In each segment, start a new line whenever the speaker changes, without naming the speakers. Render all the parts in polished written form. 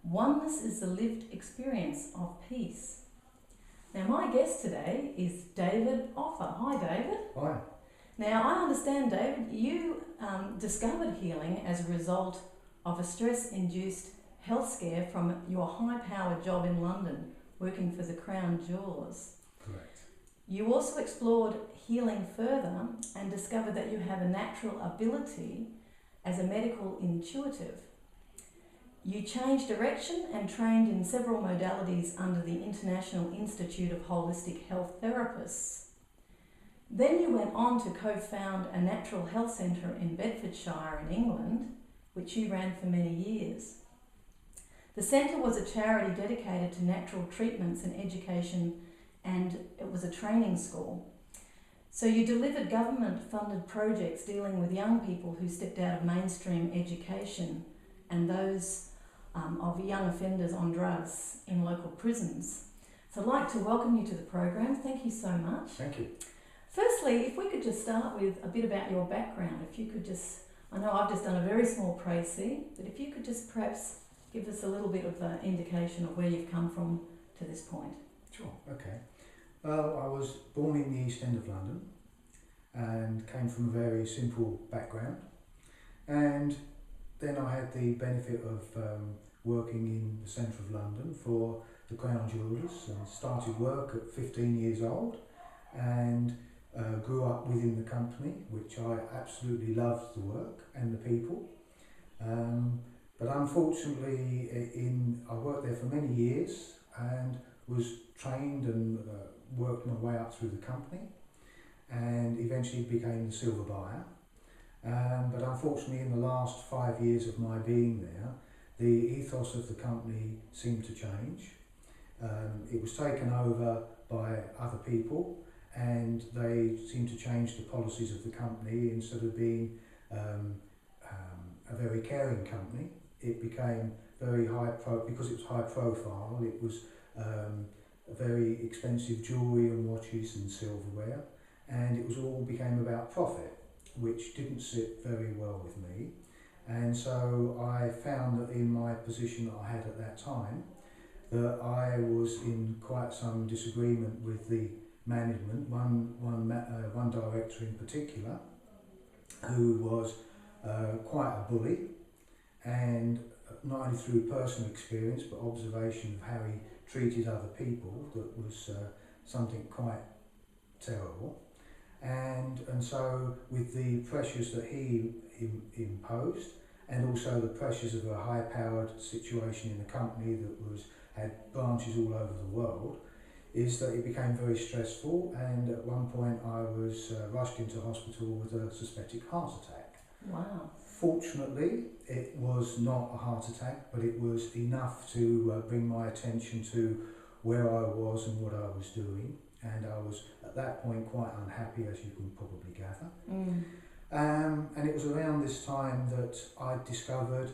Oneness is the lived experience of peace. Now, my guest today is David Offer. Hi, David.
Hi.
Now, I understand, David, you discovered healing as a result of a stress-induced health scare from your high-powered job in London, working for the Crown Jewellers.
Correct.
You also explored healing further and discovered that you have a natural ability as a medical intuitive. You changed direction and trained in several modalities under the International Institute of Holistic Health Therapists. Then you went on to co-found a natural health centre in Bedfordshire in England, which you ran for many years. The centre was a charity dedicated to natural treatments and education, and it was a training school. So you delivered government-funded projects dealing with young people who stepped out of mainstream education and those of young offenders on drugs in local prisons. So I'd like to welcome you to the program. Thank you so much.
Thank you.
Firstly, if we could just start with a bit about your background. If you could just, I know I've just done a very small précis, but if you could just perhaps give us a little bit of an indication of where you've come from to this point.
Sure, okay. Well, I was born in the East End of London and came from a very simple background. And then I had the benefit of working in the centre of London for the Crown Jewellers and started work at 15 years old and grew up within the company, which I absolutely loved the work and the people. But unfortunately, I worked there for many years and was trained and worked my way up through the company and eventually became the silver buyer. But unfortunately, in the last 5 years of my being there, the ethos of the company seemed to change. It was taken over by other people and they seemed to change the policies of the company. Instead of being a very caring company, it became very because it was high profile. It was very expensive jewellery and watches and silverware, and it was all became about profit, which didn't sit very well with me. And so I found that in my position that I had at that time, that I was in quite some disagreement with the management, one director in particular, who was quite a bully, and not only through personal experience but observation of how he treated other people, that was something quite terrible. And so with the pressures that he imposed and also the pressures of a high-powered situation in the company that had branches all over the world, is that it became very stressful, and at one point I was rushed into hospital with a suspected heart attack.
Wow.
Fortunately, it was not a heart attack, but it was enough to bring my attention to where I was and what I was doing. And I was at that point quite unhappy, as you can probably gather. And it was around this time that I discovered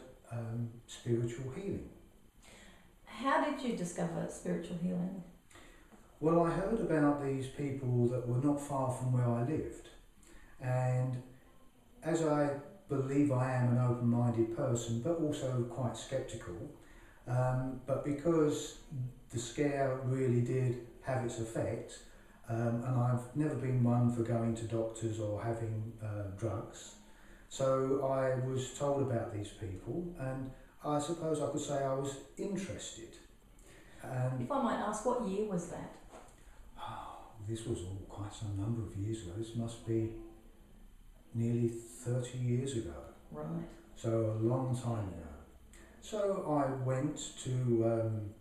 spiritual healing.
How did you discover spiritual healing?
Well, I heard about these people that were not far from where I lived. And as I believe I am an open-minded person, but also quite sceptical, but because the scare really did have its effect, and I've never been one for going to doctors or having drugs, so I was told about these people, and I suppose I could say I was interested.
If I might ask, what year was that?
This was all quite some number of years ago. This must be nearly 30 years ago.
Right.
So a long time ago. So I went to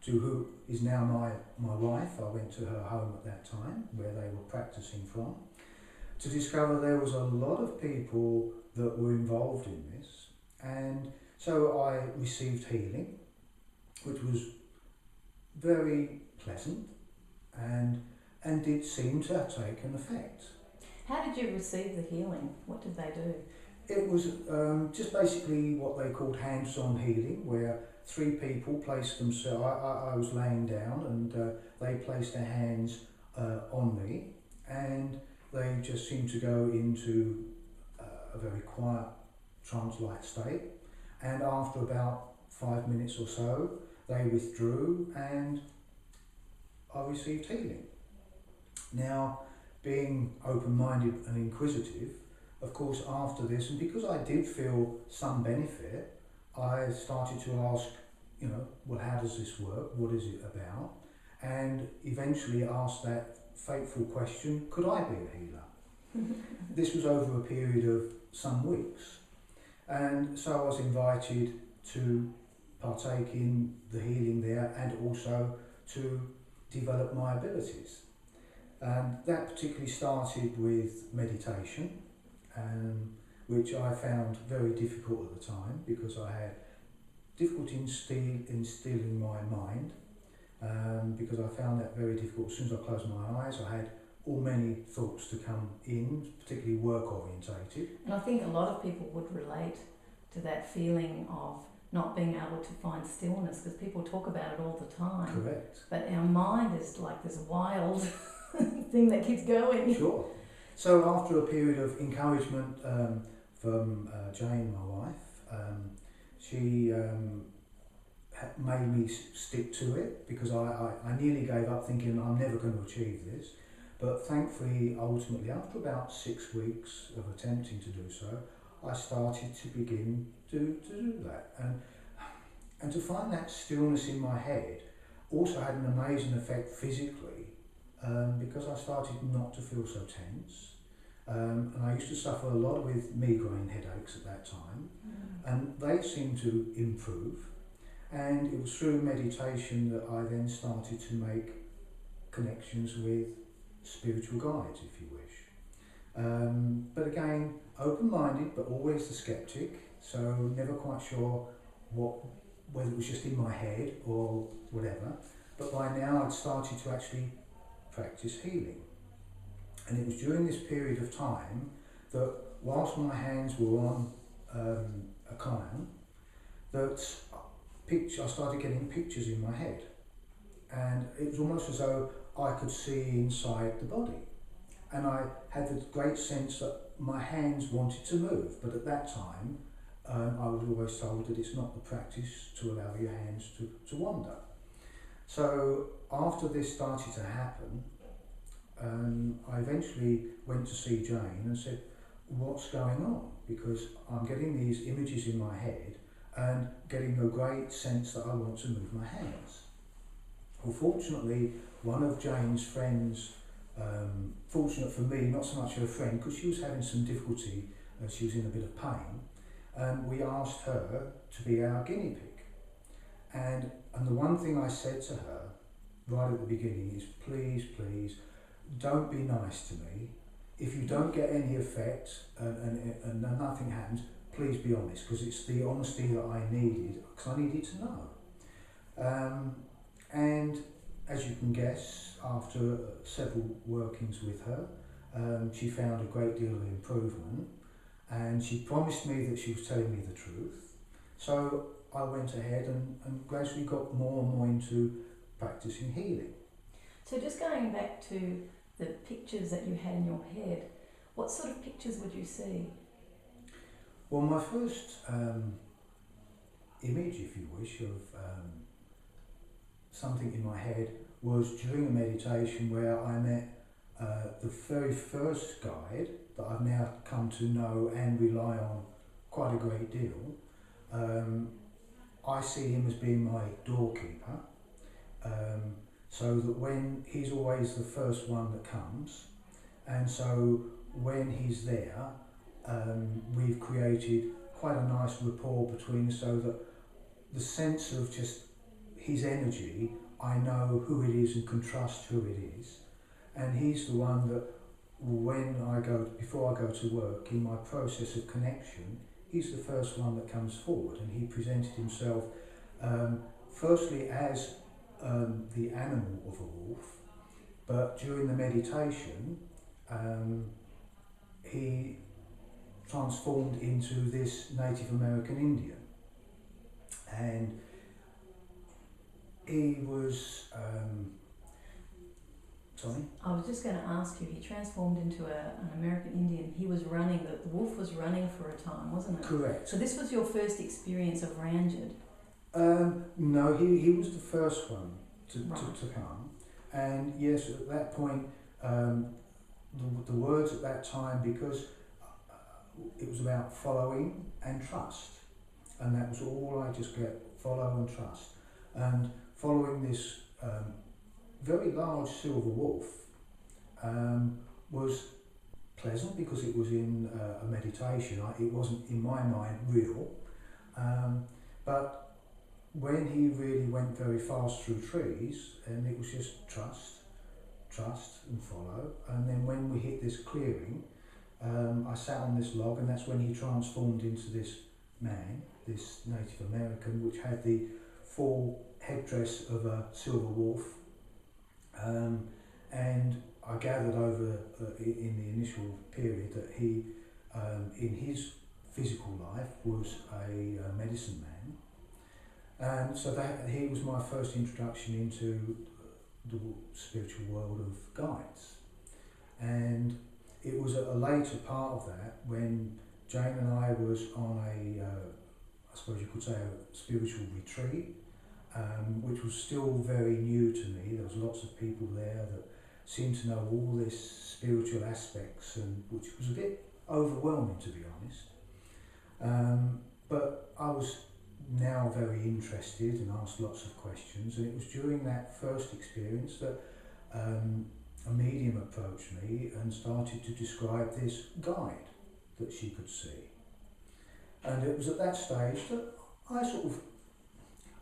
who is now my wife. I went to her home at that time, where they were practicing from, to discover there was a lot of people that were involved in this. And so I received healing, which was very pleasant and did seem to take an effect.
How did you receive the healing? What did they do?
It was just basically what they called hands-on healing, where 3 people placed themselves, I was laying down and they placed their hands on me, and they just seemed to go into a very quiet trance-like state. And after about 5 minutes or so, they withdrew and I received healing. Now, being open-minded and inquisitive, of course, after this, and because I did feel some benefit, I started to ask, well, how does this work? What is it about? And eventually asked that fateful question, could I be a healer? This was over a period of some weeks. And so I was invited to partake in the healing there and also to develop my abilities. And that particularly started with meditation, which I found very difficult at the time because I had difficulty in stilling my mind, because I found that very difficult. As soon as I closed my eyes, I had many thoughts to come in, particularly work orientated.
And I think a lot of people would relate to that feeling of not being able to find stillness, because people talk about it all the time.
Correct.
But our mind is like this wild thing that keeps going.
Sure. So after a period of encouragement from Jane, my wife, she made me stick to it, because I nearly gave up thinking I'm never going to achieve this. But thankfully, ultimately, after about 6 weeks of attempting to do so, I started to begin to do that. And to find that stillness in my head also had an amazing effect physically, because I started not to feel so tense. And I used to suffer a lot with migraine headaches at that time, and they seemed to improve. And it was through meditation that I then started to make connections with spiritual guides, if you wish. But again, open-minded, but always the skeptic, so never quite sure whether it was just in my head or whatever. But by now I'd started to actually practice healing. And it was during this period of time that whilst my hands were on a client, that I started getting pictures in my head. And it was almost as though I could see inside the body. And I had the great sense that my hands wanted to move, but at that time I was always told that it's not the practice to allow your hands to wander. So after this started to happen, I eventually went to see Jane and said, what's going on? Because I'm getting these images in my head and getting a great sense that I want to move my hands. Well, fortunately, one of Jane's friends, fortunate for me, not so much her friend, because she was having some difficulty, she was in a bit of pain, and we asked her to be our guinea pig. And the one thing I said to her right at the beginning is, please, please, don't be nice to me. If you don't get any effect and nothing happens, please be honest, because it's the honesty that I needed, because I needed to know. And as you can guess, after several workings with her, she found a great deal of improvement, and she promised me that she was telling me the truth. So I went ahead and gradually got more and more into practicing healing.
So just going back to the pictures that you had in your head, what sort of pictures would you see?
Well, my first image, if you wish, of something in my head was during a meditation where I met the very first guide that I've now come to know and rely on quite a great deal. I see him as being my doorkeeper, so that when he's always the first one that comes, and so when he's there, we've created quite a nice rapport between us, so that the sense of just his energy, I know who it is and can trust who it is. And he's the one that before I go to work, in my process of connection, he's the first one that comes forward, and he presented himself firstly as the animal of a wolf, but during the meditation he transformed into this Native American Indian, and he was sorry?
I was just going to ask you, he transformed into an American Indian. He was running, the wolf was running for a time, wasn't it?
Correct.
So this was your first experience of Ranjit?
No, he was the first one
Right.
to come. And yes, at that point, the words at that time, because it was about following and trust. And that was all I just get, follow and trust. And following this very large silver wolf was pleasant because it was in a meditation. It wasn't, in my mind, real. But when he really went very fast through trees, and it was just trust and follow. And then when we hit this clearing, I sat on this log, and that's when he transformed into this man, this Native American, which had the full headdress of a silver wolf. And I gathered over in the initial period that he, in his physical life, was a medicine man. And so that he was my first introduction into the spiritual world of guides. And it was at a later part of that when Jane and I was on I suppose you could say, a spiritual retreat, which was still very new to me. There was lots of people there that seemed to know all this spiritual aspects, and which was a bit overwhelming, to be honest. But I was now very interested and asked lots of questions, and it was during that first experience that a medium approached me and started to describe this guide that she could see. And it was at that stage that I sort of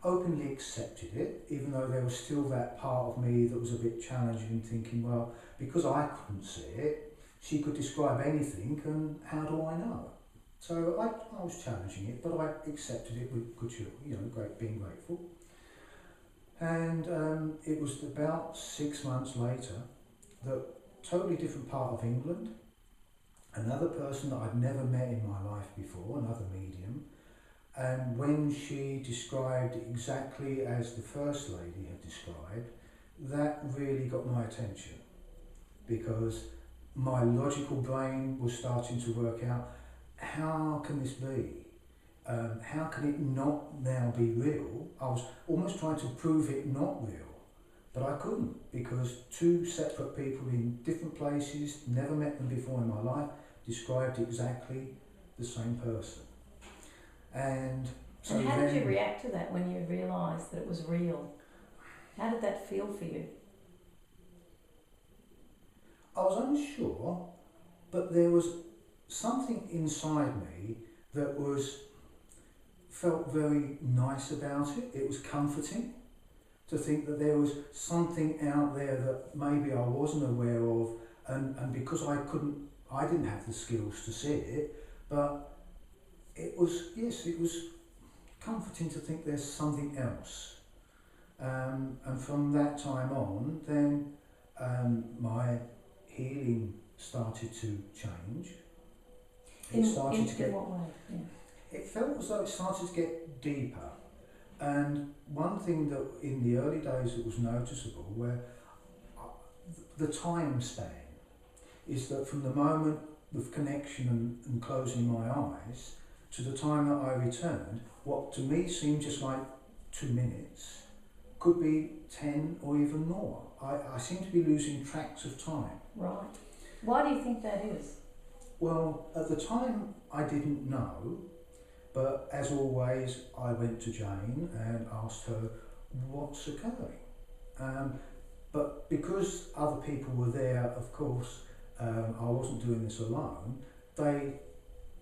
openly accepted it, even though there was still that part of me that was a bit challenging, thinking, well, because I couldn't see it, she could describe anything, and how do I know? So I was challenging it, but I accepted it with good, being grateful. And it was about 6 months later that totally different part of England, another person that I'd never met in my life before, another medium, and when she described exactly as the First Lady had described, that really got my attention, because my logical brain was starting to work out, how can this be? How can it not now be real? I was almost trying to prove it not real, but I couldn't, because two separate people in different places, never met them before in my life, described exactly the same person. And so
and how did you react to that when you realised that it was real? How did that feel for you?
I was unsure, but there was something inside me that felt very nice about it. It was comforting to think that there was something out there that maybe I wasn't aware of, and because I didn't have the skills to see it, but it was comforting to think there's something else. And from that time on, then my healing started to change.
In what way? Yeah.
It felt as though it started to get deeper. And one thing that in the early days that was noticeable, where the time span, is that from the moment of connection and closing my eyes to the time that I returned, what to me seemed just like 2 minutes could be 10 or even more. I seem to be losing tracks of time.
Right. Why do you think that is?
Well, at the time I didn't know, but as always I went to Jane and asked her what's occurring. But because other people were there, of course, I wasn't doing this alone, they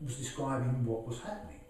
was describing what was happening.